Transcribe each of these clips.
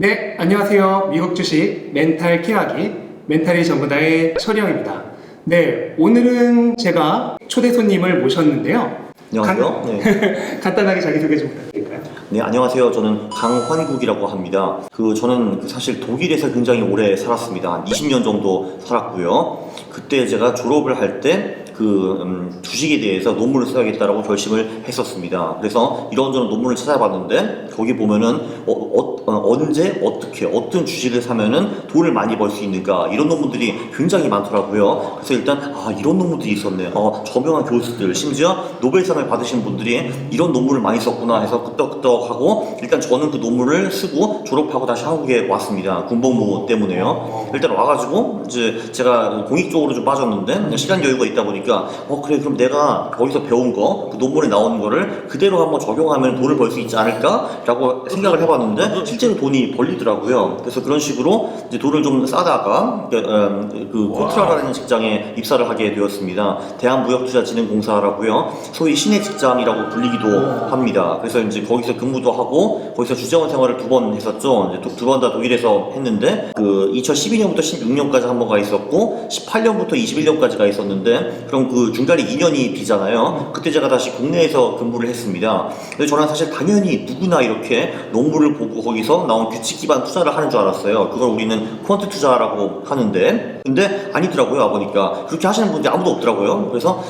네, 안녕하세요. 미국 주식 멘탈 케어하기 멘탈이 전부다의 철영입니다. 네, 오늘은 제가 초대 손님을 모셨는데요. 안녕하세요. 간단하게 자기소개 좀 부탁드릴까요? 네, 안녕하세요. 저는 강환국이라고 합니다. 저는 사실 독일에서 굉장히 오래 살았습니다. 한 20년 정도 살았고요. 그때 제가 졸업을 할 때 주식에 대해서 논문을 써야겠다라고 결심을 했었습니다. 그래서 이런저런 논문을 찾아봤는데 거기 보면은 언제 어떻게 어떤 주식을 사면은 돈을 많이 벌 수 있는가 이런 논문들이 굉장히 많더라고요. 그래서 일단 이런 논문들이 있었네. 저명한 교수들 심지어 노벨상을 받으신 분들이 이런 논문을 많이 썼구나 해서 끄떡끄떡하고 일단 저는 그 논문을 쓰고 졸업하고 다시 한국에 왔습니다. 군복무 때문에요. 일단 와가지고 이제 제가 공익 쪽으로 좀 빠졌는데 시간 여유가 있다 보니까 그래 그럼 내가 거기서 배운 거 그 논문에 나오는 거를 그대로 한번 적용하면 돈을 벌 수 있지 않을까 라고 생각을 해봤는데 실제로 돈이 벌리더라고요. 그래서 그런 식으로 이제 돈을 좀 싸다가 코트라라는 직장에 입사를 하게 되었습니다. 대한무역투자진흥공사라고요. 소위 신의 직장이라고 불리기도 합니다. 그래서 이제 거기서 근무도 하고 거기서 주재원 생활을 2번 했었죠. 이제 2번 다 독일에서 했는데 2012년부터 16년까지 한 번 가 있었고 18년부터 21년까지 가 있었는데 그럼 그 중간에 2년이 비잖아요. 그때 제가 다시 국내에서 근무를 했습니다. 근데 저는 사실 당연히 누구나 이렇게 논문을 보고 거기서 나온 규칙 기반 투자를 하는 줄 알았어요. 그걸 우리는 퀀트 투자라고 하는데 근데 아니더라고요. 와보니까 그렇게 하시는 분들이 아무도 없더라고요. 그래서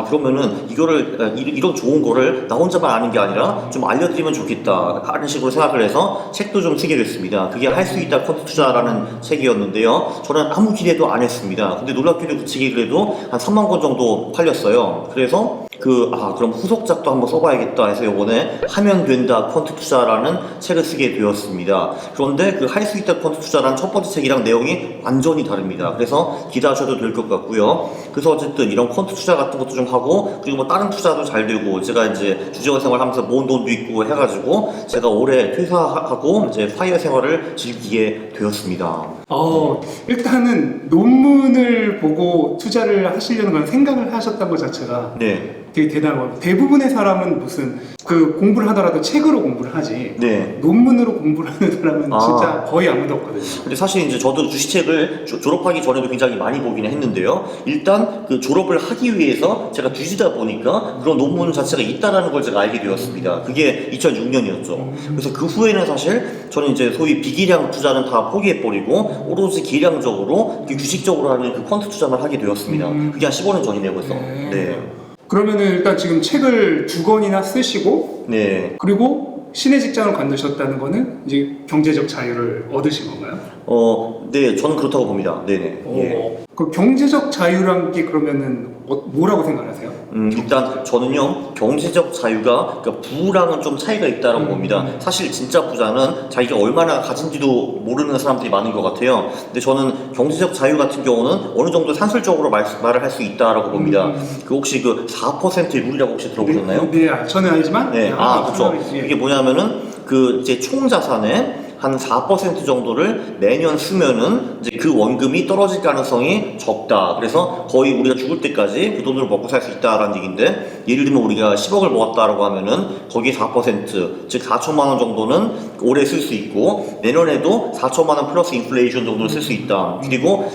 그러면은 이런 좋은 거를 나 혼자만 아는 게 아니라 좀 알려드리면 좋겠다 하는 식으로 생각을 해서 책도 좀 쓰게 됐습니다. 그게 할 수 있다 퀀트 투자라는 책이었는데요. 저는 아무 기대도 안 했습니다. 근데 놀랍게도 그 책이 그래도 한 3만 권 정도 팔렸어요. 그래서 그럼 후속작도 한번 써봐야겠다 해서 요번에 하면 된다 퀀트 투자라는 책을 쓰게 되었습니다. 그런데 그 할 수 있다 퀀트 투자라는 첫 번째 책이랑 내용이 완전히 다릅니다. 그래서 기대하셔도 될 것 같고요. 그래서 어쨌든 이런 퀀트 투자 같은 것도 좀 하고 그리고 뭐 다른 투자도 잘 되고 제가 이제 주재원 생활하면서 모은 돈도 있고 해가지고 제가 올해 퇴사하고 이제 파이어 생활을 즐기게 되었습니다. 일단은 논문을 보고 투자를 하시려는 건 생각을 하셨다는 것 자체가 되게 대단한 것 같아요. 대부분의 사람은 무슨 공부를 하더라도 책으로 공부를 하지 논문으로 공부를 하는 사람은 진짜 거의 아무도 없거든요. 근데 사실 이제 저도 주식책을 졸업하기 전에도 굉장히 많이 보기는 했는데요. 일단 졸업을 하기 위해서 제가 뒤지다 보니까 그런 논문 자체가 있다라는 걸 제가 알게 되었습니다. 그게 2006년이었죠. 그래서 그 후에는 사실 저는 이제 소위 비기량 투자는 다 포기해버리고 오로지 기량적으로 주식적으로 하는 퀀트 투자만 하게 되었습니다. 그게 한 15년 전이네요, 벌써. 그러면은 일단 지금 책을 2권이나 쓰시고 그리고 신의 직장을 관두셨다는 거는 이제 경제적 자유를 얻으신 건가요? 네, 저는 그렇다고 봅니다. 네네. 그 경제적 자유란 게 그러면은 뭐라고 생각하세요? 일단 저는요 경제적 자유가 부랑은 좀 차이가 있다고 봅니다. 사실 진짜 부자는 자기가 얼마나 가진지도 모르는 사람들이 많은 것 같아요. 근데 저는 경제적 자유 같은 경우는 어느 정도 산술적으로 말을 할 수 있다라고 봅니다. 혹시 4%의 룰이라고 혹시 들어보셨나요? 네, 저는 아니지만 그렇죠. 이게 뭐냐면은 이제 총 자산의 한 4% 정도를 매년 쓰면은 이제 그 원금이 떨어질 가능성이 적다. 그래서 거의 우리가 죽을 때까지 그 돈으로 먹고 살 수 있다라는 얘기인데 예를 들면 우리가 10억을 모았다라고 하면은 거기에 4% 즉 4천만 원 정도는 올해 쓸 수 있고 내년에도 4천만 원 플러스 인플레이션 정도를 쓸 수 있다. 그리고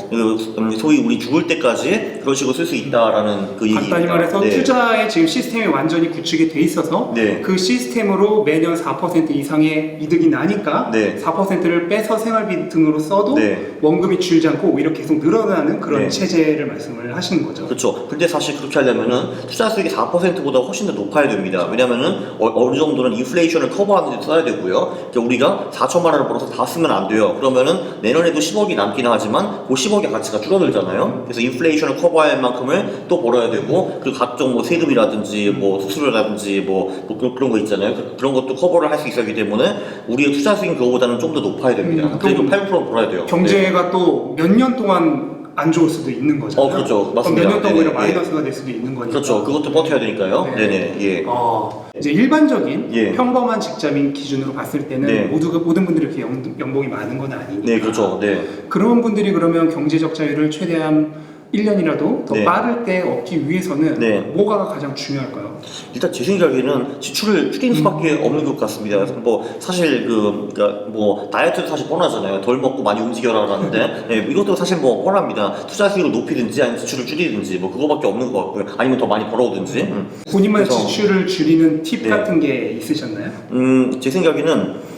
소위 우리 죽을 때까지 그런 식으로 쓸 수 있다라는 그 얘기입니다. 간단히 말해서 투자의 지금 시스템이 완전히 구축이 돼 있어서 그 시스템으로 매년 4% 이상의 이득이 나니까 4%를 빼서 생활비 등으로 써도 원금이 줄지 않고 오히려 계속 늘어나는 그런 체제를 말씀을 하시는 거죠. 그렇죠. 근데 사실 그렇게 하려면은 투자 수익이 4%보다 훨씬 더 높아야 됩니다. 왜냐면은 어느 정도는 인플레이션을 커버하는 데 써야 되고요. 그러니까 우리가 4천만 원을 벌어서 다 쓰면 안 돼요. 그러면은 내년에도 10억이 남긴 하지만 그 10억의 가치가 줄어들잖아요. 그래서 인플레이션을 커버할 만큼을 또 벌어야 되고 그 각종 세금이라든지 수수료라든지 그런 거 있잖아요. 그런 것도 커버를 할 수 있어야 하기 때문에 우리의 투자 수익은 그거보다는 좀 더 높아야 됩니다. 그래도 8%는 벌어야 돼요. 경제가 또 몇 년 동안 안 좋을 수도 있는 거잖아요. 그렇죠. 맞습니다. 몇 년 동안 오히려 마이너스가 될 수도 있는 거니까. 그렇죠. 그것도 버텨야 되니까요. 이제 일반적인 평범한 직장인 기준으로 봤을 때는 모든 분들이 이렇게 연봉이 많은 건 아니니까. 그렇죠. 그런 분들이 그러면 경제적 자유를 최대한 1년이라도 더 네. 빠를 때 얻기 위해서는 네. 뭐가 가장 중요할까요? 일단 제 생각에는 지출을 줄이는 수밖에 없는 것 같습니다. 뭐 사실 그러니까 뭐 다이어트도 사실 뻔하잖아요. 덜 먹고 많이 움직여라라는데 네, 이것도 사실 뭐 뻔합니다. 투자 수익을 높이든지 아니면 지출을 줄이든지 뭐 그거밖에 없는 것 같고요. 아니면 더 많이 벌어오든지. 본인만 그래서- 지출을 줄이는 팁 네. 같은 게 있으셨나요? 제 생각에는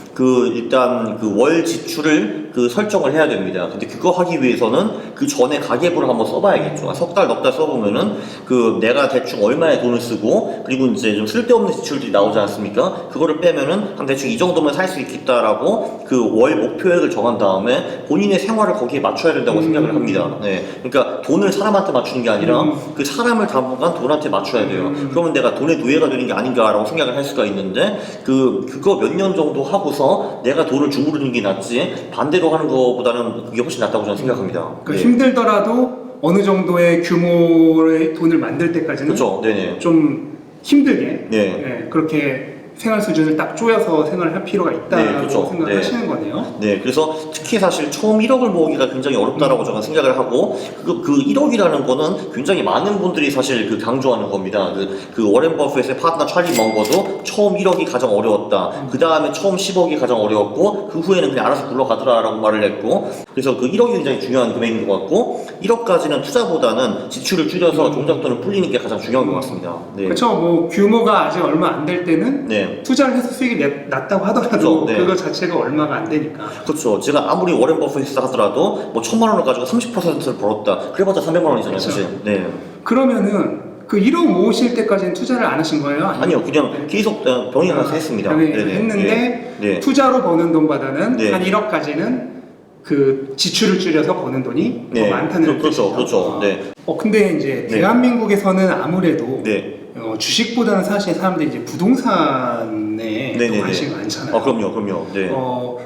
일단 월 지출을 설정을 해야 됩니다. 근데 그거 하기 위해서는 그 전에 가계부를 한번 써봐야겠죠. 석 달, 넉 달 써보면은 내가 대충 얼마의 돈을 쓰고 그리고 이제 좀 쓸데없는 지출들이 나오지 않습니까? 그거를 빼면은 한 대충 이 정도면 살 수 있겠다라고 월 목표액을 정한 다음에 본인의 생활을 거기에 맞춰야 된다고 생각을 합니다. 네. 그러니까 돈을 사람한테 맞추는 게 아니라 그 사람을 당분간 돈한테 맞춰야 돼요. 그러면 내가 돈의 노예가 되는 게 아닌가라고 생각을 할 수가 있는데 그거 몇 년 정도 하고서 내가 돈을 주무르는 게 낫지 반대로 하는 것보다는 그게 훨씬 낫다고 저는 생각합니다. 그러니까 네. 힘들더라도 어느 정도의 규모의 돈을 만들 때까지는 그렇죠. 네네. 좀 힘들게 네. 네, 그렇게 생활 수준을 딱 조여서 생활을 할 필요가 있다고 네, 그렇죠. 생각하시는 거네요. 네, 그래서 특히 사실 처음 1억을 모으기가 굉장히 어렵다라고 저는 생각을 하고 그 1억이라는 거는 굉장히 많은 분들이 사실 강조하는 겁니다. 워렌 버핏의 파트너 찰리 먼거도 처음 1억이 가장 어려웠다. 그 다음에 처음 10억이 가장 어려웠고 그 후에는 그냥 알아서 굴러가더라라고 말을 했고 그래서 1억이 굉장히 중요한 금액인 것 같고 1억까지는 투자보다는 지출을 줄여서 종잣돈을 불리는 게 가장 중요한 것 같습니다. 네. 그렇죠. 뭐 규모가 아직 얼마 안 될 때는 네. 투자를 해서 수익이 낮다고 하더라도 그렇죠. 네. 그거 자체가 얼마가 안 되니까. 그렇죠. 제가 아무리 워렌 버핏이다 하더라도 뭐 1,000만 원을 가지고 30%를 벌었다. 그래봤자 300만 원이잖아요, 그렇죠. 사실. 네. 그러면은 1억 모으실 때까지는 투자를 안 하신 거예요? 아니요, 그냥 계속 병행해서 했습니다. 병행해서 네네. 했는데 네. 투자로 버는 돈보다는 네. 한 1억까지는 지출을 줄여서 버는 돈이 네. 더 많다는 그렇죠, 뜻이죠. 그렇죠. 네. 근데 이제 네. 대한민국에서는 아무래도 네. 주식보다는 사실 사람들이 이제 부동산에 더 네네네. 관심이 많잖아요. 그럼요. 네.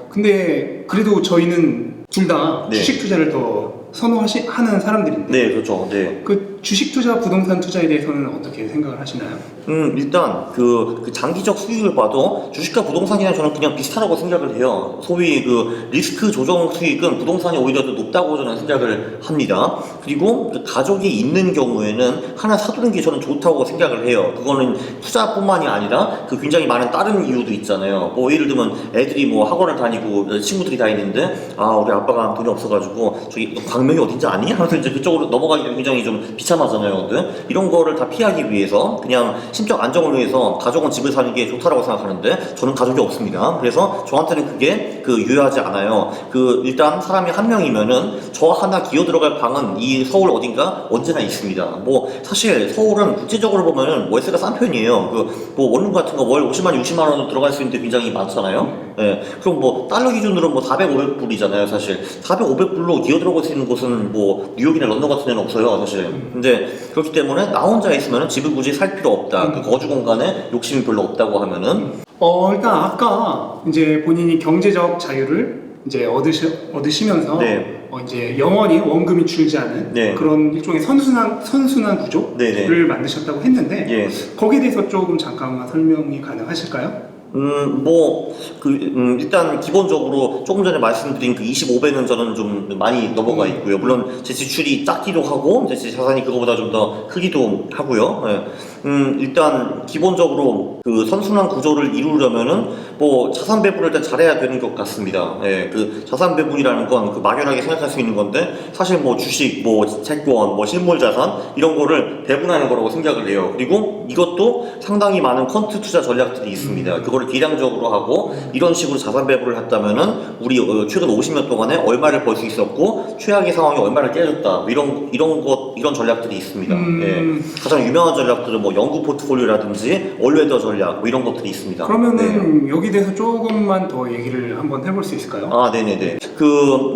근데 그래도 저희는 둘 다 네. 주식 투자를 더 선호하는 사람들인데 네, 그렇죠. 네. 주식 투자, 부동산 투자에 대해서는 어떻게 생각을 하시나요? 일단 장기적 수익을 봐도 주식과 부동산이랑 저는 그냥 비슷하다고 생각을 해요. 소위 리스크 조정 수익은 부동산이 오히려 더 높다고 저는 생각을 합니다. 그리고 가족이 있는 경우에는 하나 사두는 게 저는 좋다고 생각을 해요. 그거는 투자뿐만이 아니라 굉장히 많은 다른 이유도 있잖아요. 뭐 예를 들면 애들이 뭐 학원을 다니고 친구들이 다 있는데 우리 아빠가 돈이 없어가지고 저기 광명이 어딘지 아니? 하면서 이제 그쪽으로 넘어가기가 굉장히 좀 비참하잖아요. 근데 이런 거를 다 피하기 위해서 그냥 심적 안정을 위해서 가족은 집을 사는 게 좋다라고 생각하는데 저는 가족이 없습니다. 그래서 저한테는 그게 유효하지 않아요. 일단 사람이 한 명이면은 저 하나 기어 들어갈 방은 이 서울 어딘가 언제나 있습니다. 뭐 사실 서울은 국제적으로 보면은 월세가 싼 편이에요. 뭐 원룸 같은 거 월 50만, 60만 원으로 들어갈 수 있는데 굉장히 많잖아요. 네. 그럼 뭐 달러 기준으로 뭐 400, 500불이잖아요, 사실. 400, 500불로 기어 들어갈 수 있는 곳은 뭐 뉴욕이나 런던 같은 데는 없어요, 사실. 근데 그렇기 때문에 나 혼자 있으면은 집을 굳이 살 필요 없다. 거주 공간에 욕심이 별로 없다고 하면은 일단 아까 이제 본인이 경제적 자유를 이제 얻으시면서 네. 이제 영원히 원금이 줄지 않은 네. 그런 일종의 선순환 구조를 네네. 만드셨다고 했는데 예. 거기에 대해서 조금 잠깐만 설명이 가능하실까요? 일단 기본적으로 조금 전에 말씀드린 25배는 저는 좀 많이 넘어가 있고요. 물론 제 지출이 작기도 하고, 이제 제 자산이 그거보다 좀 더 크기도 하고요. 예. 일단 기본적으로 선순환 구조를 이루려면은 뭐 자산 배분을 일단 잘해야 되는 것 같습니다. 예. 자산 배분이라는 건 막연하게 생각할 수 있는 건데, 사실 뭐 주식, 뭐 채권, 뭐 실물 자산, 이런 거를 배분하는 거라고 생각을 해요. 그리고 이것도 상당히 많은 퀀트 투자 전략들이 있습니다. 그거를 기량적으로 하고 이런 식으로 자산 배분을 했다면은 우리 최근 50년 동안에 얼마를 벌 수 있었고 최악의 상황이 얼마를 깨졌다 이런 전략들이 있습니다. 예. 가장 유명한 전략들은 뭐 영구 포트폴리오라든지 올웨더 전략 뭐 이런 것들이 있습니다. 그러면은 여기 대해서 조금만 더 얘기를 한번 해볼 수 있을까요? 네네네.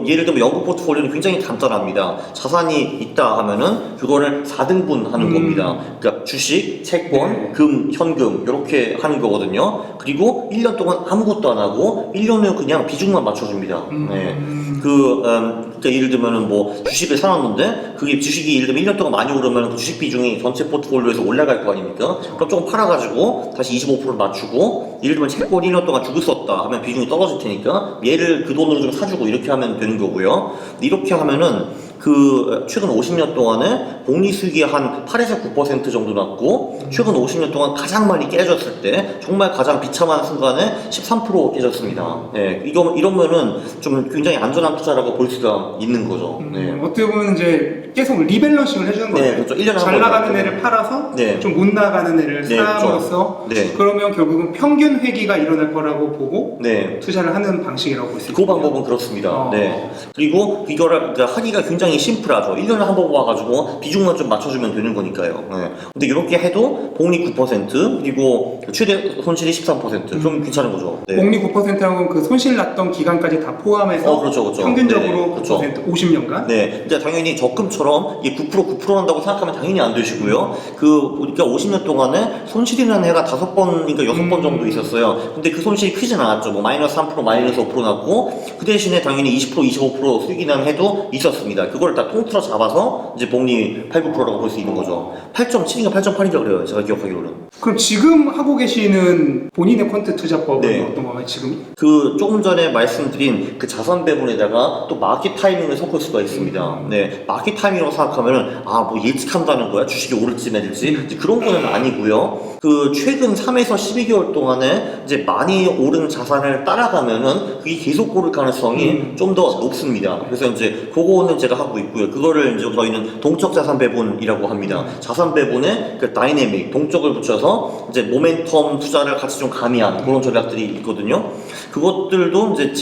예를 들면 영구 포트폴리오는 굉장히 간단합니다. 자산이 있다 하면은 그거를 4등분 하는 겁니다. 그러니까 주식, 채권, 네. 금, 현금 이렇게 하는 거거든요. 그리고 1년 동안 아무것도 안 하고 1년 후 그냥 비중만 맞춰줍니다. 네. 그러니까 예를 들면은 뭐 주식을 사놨는데 그게 주식이 예를 들면 1년 동안 많이 오르면 그 주식 비중이 전체 포트폴리오에서 올라갈 거 아닙니까? 그럼 조금 팔아가지고 다시 25% 맞추고 예를 들면 채권 1년 동안 죽을 썼다 하면 비중이 떨어질 테니까 얘를 그 돈으로 좀 사주고 이렇게 하면 되는 거고요. 이렇게 하면은 그 최근 50년 동안에 복리 수익이 한 8에서 9% 정도 났고 최근 50년 동안 가장 많이 깨졌을 때 정말 가장 비참한 순간에 13% 깨졌습니다. 네, 이러면은 좀 굉장히 안전한 투자라고 볼 수가 있는 거죠. 네. 어떻게 보면 이제 계속 리밸런싱을 해주는 거예요. 네, 그렇죠. 1년에 잘 나가는 애를 팔아서 네. 좀 못 나가는 애를 네, 사므로써 그렇죠. 네. 그러면 결국은 평균 회귀가 일어날 거라고 보고 네. 투자를 하는 방식이라고 볼 수 그 있습니다. 방법은 그렇습니다. 네. 그리고 이거를 그러니까 하기가 굉장히 심플하죠. 1년에 한 번 와가지고 비중만 좀 맞춰주면 되는 거니까요. 네. 근데 이렇게 해도 복리 9% 그리고 최대 손실이 13% 좀 괜찮은 거죠. 네. 복리 9%하고 그 손실 났던 기간까지 다 포함해서 그렇죠. 평균적으로 네, 9% 그렇죠. 50년간. 네, 근데 당연히 적금처럼 이게 9% 한다고 생각하면 당연히 안 되시고요. 그러니까 50년 동안에 손실이 난 해가 5번인가 6번 정도 있었어요. 근데 그 손실이 크진 않았죠. 뭐 마이너스 3%, 마이너스 5% 났고 그 대신에 당연히 20%, 25% 수익이 난 해도 있었습니다. 그걸 다 통틀어 잡아서 이제 복리 8, 9%라고 볼 수 있는 거죠. 8.7인가 8.8인가 그래요. 제가 기억하기로는. 그럼 지금 하고 계시는 본인의 퀀트 투자법은 네. 어떤 건가요? 지금? 그 조금 전에 말씀드린 그 자산 배분에다가 또 마켓 타이밍을 섞을 수가 있습니다. 네, 마켓 타이밍이라고 생각하면은 뭐 예측한다는 거야? 주식이 오를지 내릴지? 이제 그런 거는 아니고요. 그 최근 3에서 12개월 동안에 이제 많이 오른 자산을 따라가면은 그게 계속 오를 가능성이 좀 더 높습니다. 그래서 이제 그거는 제가 하고 있고요. 그거를 이제 저희는 동적 자산 배분이라고 합니다. 자산 배분에 그 다이내믹, 동적을 붙여서 이제 모멘텀 투자를 같이 좀 가미한 그런 전략들이 있거든요. 그것들도 이제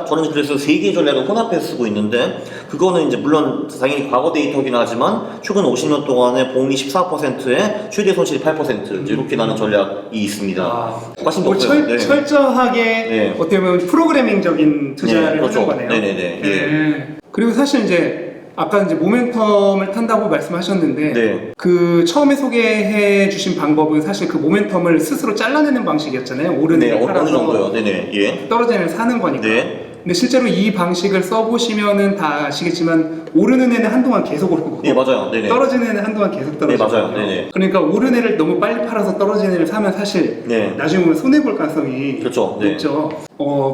저는 그래서 3개의 전략을 혼합해서 쓰고 있는데 그거는 이제 물론 당연히 과거 데이터긴 하지만 최근 50년 동안에 복리 14%에 최대 손실이 8% 이제 이렇게 나는 전략이 있습니다. 훨씬 더 커요. 철저하게 네. 어떻게 보면 프로그래밍적인 투자를 네, 그렇죠. 하는 거네요. 네네네. 예. 그리고 사실 이제 아까 이제 모멘텀을 탄다고 말씀하셨는데 네. 그 처음에 소개해 주신 방법은 사실 그 모멘텀을 스스로 잘라내는 방식이었잖아요. 오르는 네, 애를 어느 팔아서 정도요. 네네. 예. 떨어지는 애를 사는 거니까. 네. 근데 실제로 이 방식을 써보시면은 다 아시겠지만 오르는 애는 한동안 계속 오르고 네, 맞아요. 네네. 떨어지는 애는 한동안 계속 떨어지고 네, 맞아요. 네네. 그러니까 오르는 애를 너무 빨리 팔아서 떨어지는 애를 사면 사실 네. 나중에 보면 손해볼 가능성이 그렇죠. 네. 높죠.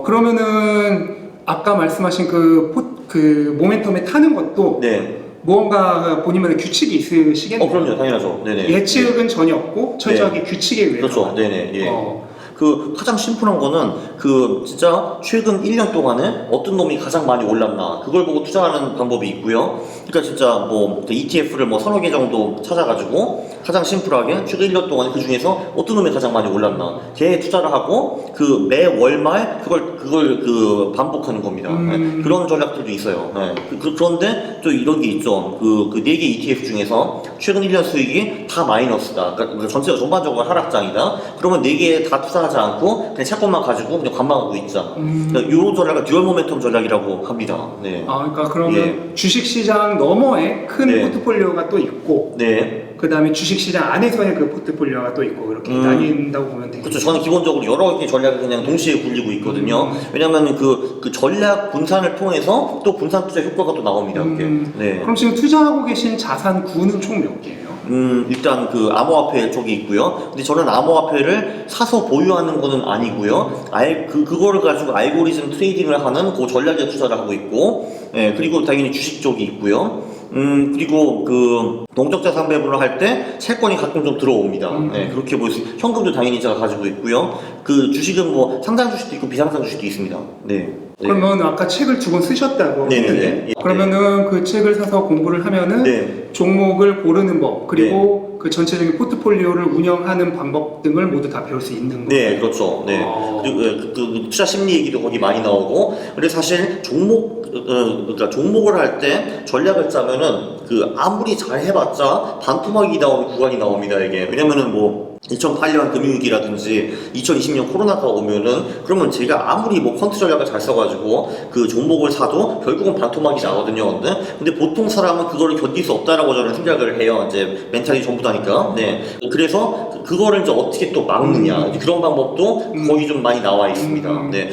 그러면은 아까 말씀하신 그 모멘텀에 타는 것도 네. 무언가 본인만의 규칙이 있으시겠네요. 그럼요. 당연하죠. 네네. 예측은 전혀 없고 철저하게 규칙에 의해서. 그렇죠. 네네. 예. 어. 그 가장 심플한 거는 그 진짜 최근 1년 동안에 어떤 놈이 가장 많이 올랐나 그걸 보고 투자하는 방법이 있고요. 그러니까 진짜 뭐 ETF를 뭐 서너 개 정도 찾아가지고 가장 심플하게 최근 1년 동안에 그 중에서 어떤 놈이 가장 많이 올랐나 걔에 투자를 하고 그 매 월말 그걸 그 반복하는 겁니다. 네. 그런 전략들도 있어요. 네. 그런데 또 이런 게 있죠. 그 4개 ETF 중에서 최근 1년 수익이 다 마이너스다. 그러니까 전체가 전반적으로 하락장이다. 그러면 4개 다 투자하지 않고 그냥 채권만 가지고 그냥 관망하고 있자. 그러니까 이런 전략을 듀얼 모멘텀 전략이라고 합니다. 네. 그러니까 그러면 주식시장 너머에 큰 네. 포트폴리오가 또 있고 네. 그 다음에 주식시장 안에서의 그 포트폴리오가 또 있고 그렇게 나뉜다고 보면 되겠죠. 그렇죠. 저는 기본적으로 여러 개의 전략을 그냥 동시에 굴리고 있거든요. 왜냐면 그 전략 분산을 통해서 또 분산 투자 효과가 또 나옵니다. 그게. 네. 그럼 지금 투자하고 계신 자산 구는 총 몇 개예요? 일단 그 암호화폐 쪽이 있고요. 근데 저는 암호화폐를 사서 보유하는 거는 아니고요. 그거를 가지고 알고리즘 트레이딩을 하는 그 전략에 투자를 하고 있고, 예, 그리고 당연히 주식 쪽이 있고요. 그리고 그 동적 자산 배분을 할 때 채권이 가끔 좀 들어옵니다. 네, 그렇게 보일 수 현금도 당연히 제가 가지고 있고요. 그 주식은 뭐 상장 주식도 있고 비상장 주식도 있습니다. 네. 그러면 아까 책을 2권 쓰셨다고 네네네. 했는데 예. 그러면은 그 책을 사서 공부를 하면은 네. 종목을 고르는 법 그리고 그 전체적인 포트폴리오를 운영하는 방법 등을 모두 다 배울 수 있는 거예요. 네, 그렇죠. 네. 그리고 그 투자 심리 얘기도 거기 많이 나오고, 근데 사실 그러니까 종목을 할 때 전략을 짜면은 그 아무리 잘 해봤자 반토막이 나오는 구간이 나옵니다, 이게. 왜냐면은 뭐 2008년 금융위기라든지 2020년 코로나가 오면은 그러면 제가 아무리 뭐 퀀트 전략을 잘 써가지고 그 종목을 사도 결국은 반토막이 나거든요. 근데 보통 사람은 그거를 견딜 수 없다라고 저는 생각을 해요. 이제 멘탈이 전부 다니까. 네. 그래서 그거를 이제 어떻게 또 막느냐 그런 방법도 거기 좀 많이 나와 있습니다. 네.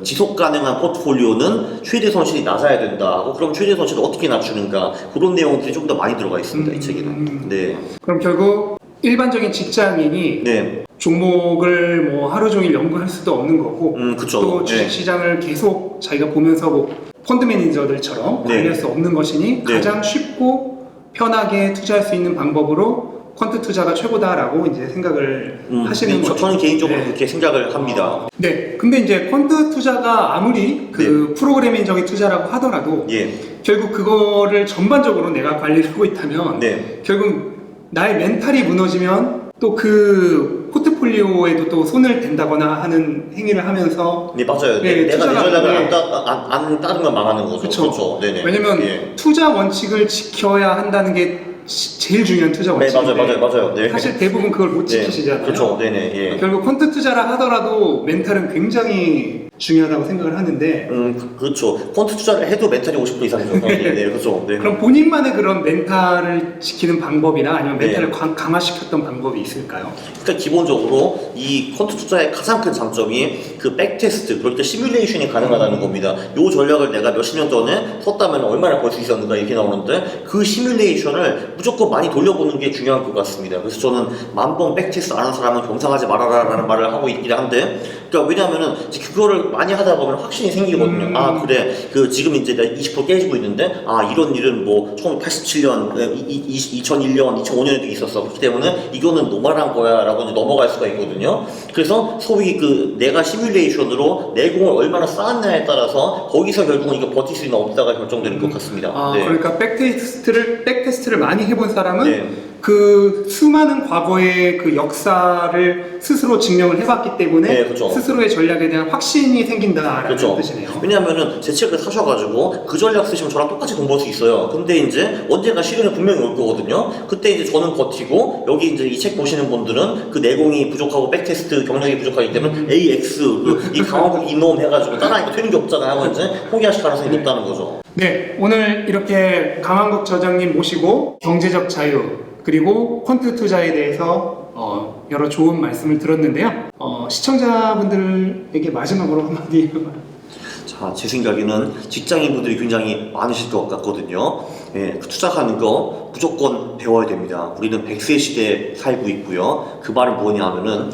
지속 가능한 포트폴리오는 최대 손실이 낮아야 된다 하고 그럼 최대 손실을 어떻게 낮추는가 그런 내용들이 좀 더 많이 들어가 있습니다. 이 책에는. 네. 그럼 결국 일반적인 직장인이 네. 종목을 뭐 하루 종일 연구할 수도 없는 거고 그쵸. 또 주식시장을 계속 자기가 보면서 뭐 펀드 매니저들처럼 네. 관리할 수 없는 것이니 네. 가장 쉽고 편하게 투자할 수 있는 방법으로 퀀트 투자가 최고다라고 이제 생각을 하시는 거죠. 저는 개인적으로 네. 그렇게 생각을 합니다. 네. 근데 이제 퀀트 투자가 아무리 그 프로그래밍적인 투자라고 하더라도 예. 결국 그거를 전반적으로 내가 관리를 하고 있다면 네. 결국 나의 멘탈이 무너지면 또 그 포트폴리오에도 또 손을 댄다거나 하는 행위를 하면서 네, 맞아요. 네, 내가 내 투자가- 전략을 네. 안 따르면 망하는 거죠. 그쵸. 그렇죠. 네네. 왜냐면 예. 투자 원칙을 지켜야 한다는 게 제일 중요한 투자 네, 원칙인데 맞아요. 네. 사실 대부분 그걸 못 네. 지키시잖아요. 그렇죠. 네네. 예. 결국 퀀트 투자라 하더라도 멘탈은 굉장히 중요하다고 생각을 하는데 그렇죠. 펀드 투자를 해도 멘탈이 50% 이상이죠. 네, 그렇죠. 네. 그럼 본인만의 그런 멘탈을 지키는 방법이나 아니면 네. 멘탈을 강화시켰던 방법이 있을까요? 일단 기본적으로 이 펀드 투자의 가장 큰 장점이 그 백테스트, 그러니까 시뮬레이션이 가능하다는 겁니다. 이 전략을 내가 몇십 년 전에 썼다면 얼마나 벌 수 있었는가 이렇게 나오는데 그 시뮬레이션을 무조건 많이 돌려보는 게 중요한 것 같습니다. 그래서 저는 만번 백테스트 안 하는 사람은 경상하지 말아라 라는 말을 하고 있긴 한데, 그러니까 왜냐하면은 이제 그거를 많이 하다 보면 확신이 생기거든요. 아 그래, 그 지금 이제 내가 20% 깨지고 있는데 아 이런 일은 뭐 1987년, 2001년, 2005년에도 있었어. 그렇기 때문에 이거는 노말한 거야 라고 이제 넘어갈 수가 있거든요. 그래서 소위 그 내가 시뮬레이션으로 내공을 얼마나 쌓았냐에 따라서 거기서 결국은 이거 버틸 수 있나 없다가 결정되는 것 같습니다. 아, 네. 그러니까 백테스트를 많이 해본 사람은 네. 그 수많은 과거의 그 역사를 스스로 증명을 해봤기 때문에 네, 그렇죠. 스스로의 전략에 대한 확신이 생긴다라는 그렇죠. 뜻이네요. 왜냐하면은 제 책을 사셔가지고 그 전략 쓰시면 저랑 똑같이 돈 벌 수 있어요. 근데 이제 언젠가 시련이 분명히 올 거거든요. 그때 이제 저는 버티고 여기 이제 이 책 보시는 분들은 그 내공이 부족하고 백테스트 경력이 부족하기 때문에 AX 이 강화국 이놈 해가지고 따라하니까 되는 게 없잖아요. 하고 이제 포기하실 가능성이 높다는 거죠. 네, 오늘 이렇게 강한국 저장님 모시고 경제적 자유 그리고 퀀트 투자에 대해서 여러 좋은 말씀을 들었는데요. 시청자분들에게 마지막으로 한마디. 자, 제 생각에는 직장인분들이 굉장히 많으실 것 같거든요. 예, 그 투자하는 거 무조건 배워야 됩니다. 우리는 100세 시대에 살고 있고요. 그 말은 뭐냐 하면은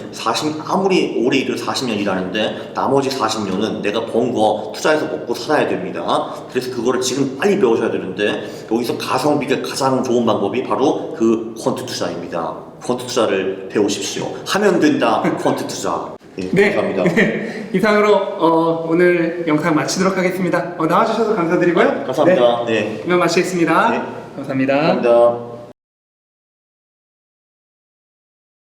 아무리 오래 일을 40년 일하는데 나머지 40년은 내가 번 거 투자해서 먹고 살아야 됩니다. 그래서 그거를 지금 빨리 배우셔야 되는데 여기서 가성비가 가장 좋은 방법이 바로 그 퀀트 투자입니다. 퀀트 투자를 배우십시오. 하면 된다, 퀀트 투자. 네, 감사합니다. 네, 이상으로 오늘 영상 마치도록 하겠습니다. 나와주셔서 감사드리고요. 감사합니다. 네. 이만 마치겠습니다. 네. 감사합니다. 감사합니다.